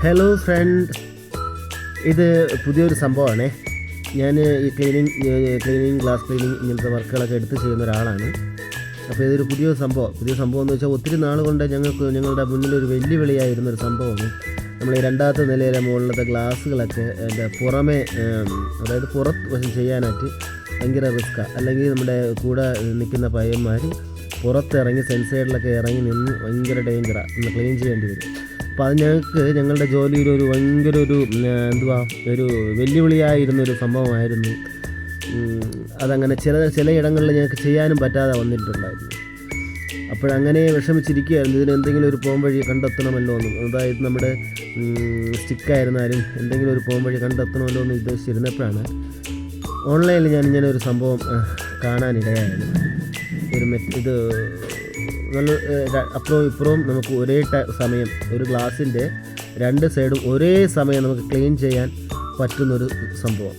Hello friend, ഇത് പുതിയൊരു സംഭവമാണേ. ഞാൻ ഈ ക്ലീനിങ്, ഗ്ലാസ് ക്ലീനിങ് ഇങ്ങനത്തെ വർക്കുകളൊക്കെ എടുത്ത് ചെയ്യുന്ന ഒരാളാണ്. അപ്പോൾ ഇതൊരു പുതിയ സംഭവം എന്ന് വെച്ചാൽ ഒത്തിരി നാൾ കൊണ്ട് ഞങ്ങളുടെ മുന്നിലൊരു വെല്ലുവിളിയായിരുന്നൊരു സംഭവമാണ്. നമ്മൾ ഈ രണ്ടാമത്തെ നിലയിലെ മുകളിലത്തെ ഗ്ലാസ്സുകളൊക്കെ പുറമേ, അതായത് പുറത്ത് വശം ചെയ്യാനായിട്ട് ഭയങ്കര റിസ്ക്കാണ്. അല്ലെങ്കിൽ നമ്മുടെ കൂടെ നിൽക്കുന്ന പയ്യന്മാർ പുറത്തിറങ്ങി സെൻസൈഡിലൊക്കെ ഇറങ്ങി നിന്ന് ഭയങ്കര ഡേഞ്ചറാണ്, ഒന്ന് ക്ലീൻ ചെയ്യേണ്ടി വരും. അപ്പോൾ അത് ഞങ്ങളുടെ ജോലിയിലൊരു ഭയങ്കര ഒരു വെല്ലുവിളിയായിരുന്നൊരു സംഭവമായിരുന്നു. അതങ്ങനെ ചിലയിടങ്ങളിൽ ഞങ്ങൾക്ക് ചെയ്യാനും പറ്റാതെ വന്നിട്ടുണ്ടായിരുന്നു. അപ്പോഴങ്ങനെ വിഷമിച്ചിരിക്കുകയായിരുന്നു. ഇതിനെന്തെങ്കിലും ഒരു പോംവഴി കണ്ടെത്തണമല്ലോ എന്ന്, അതായത് നമ്മുടെ സ്റ്റിക്കായിരുന്നാലും എന്തെങ്കിലും ഒരു പോംവഴി കണ്ടെത്തണമല്ലോ എന്ന് ഉദ്ദേശിച്ചിരുന്നപ്പോഴാണ് ഓൺലൈനിൽ ഇങ്ങനെ ഒരു സംഭവം കാണാനിടയായത്. ഇത് നല്ല അപ്പുറവും ഇപ്പുറവും നമുക്ക് ഒരേ സമയം ഒരു ഗ്ലാസിൻ്റെ രണ്ട് സൈഡും ഒരേ സമയം നമുക്ക് ക്ലീൻ ചെയ്യാൻ പറ്റുന്നൊരു സംഭവം.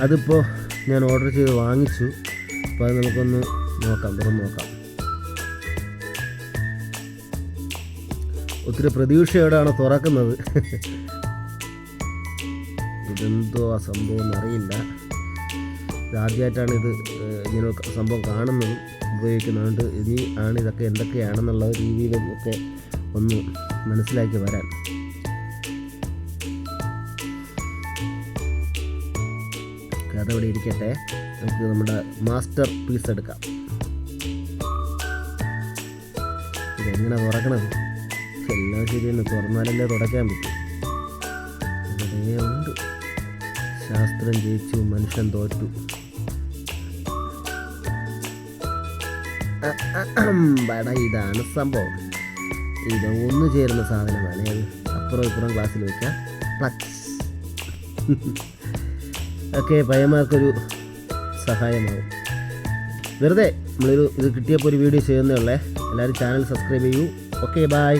അതിപ്പോൾ ഞാൻ ഓർഡർ ചെയ്ത് വാങ്ങിച്ചു. അപ്പോൾ അത് നമുക്കൊന്ന് തുറന്ന് നോക്കാം. ഒത്തിരി പ്രതീക്ഷയോടാണ് തുറക്കുന്നത്. ഇതെന്തോ ആ സംഭവം എന്നറിയില്ല. ഇതാദ്യമായിട്ടാണ് ഇങ്ങനെ സംഭവം കാണുന്നതും ഉപയോഗിക്കുന്നതുകൊണ്ട് ഇനി ആണ് ഇതൊക്കെ എന്തൊക്കെയാണെന്നുള്ള രീതിയിലൊക്കെ ഒന്ന് മനസ്സിലാക്കി വരാൻ. അതവിടെ ഇരിക്കട്ടെ, നമുക്ക് നമ്മുടെ മാസ്റ്റർ പീസ് എടുക്കാം. ഇതെങ്ങനെ തുറക്കണത്? എല്ലാം ശരിയെന്ന് തുറന്നാലല്ലേ തുടയ്ക്കാൻ പറ്റും. ഇവിടെ ഉണ്ട്, ശാസ്ത്രം ജയിച്ചു, മനുഷ്യൻ തോറ്റു. ഇതാണ് സംഭവം. ഇത് ഒന്നു ചേരുന്ന സാധനമാണ്. അത് അപ്പുറം ഇപ്പുറം ഗ്ലാസ്സിൽ വയ്ക്കാം. പ്ലക്സ്. ഒക്കെ പയ്യന്മാർക്കൊരു സഹായമാവും. വെറുതെ ഇത് കിട്ടിയപ്പോൾ ഒരു വീഡിയോ ചെയ്യുന്നേ ഉള്ളേ. എല്ലാവരും ചാനൽ സബ്സ്ക്രൈബ് ചെയ്യൂ. Okay, by.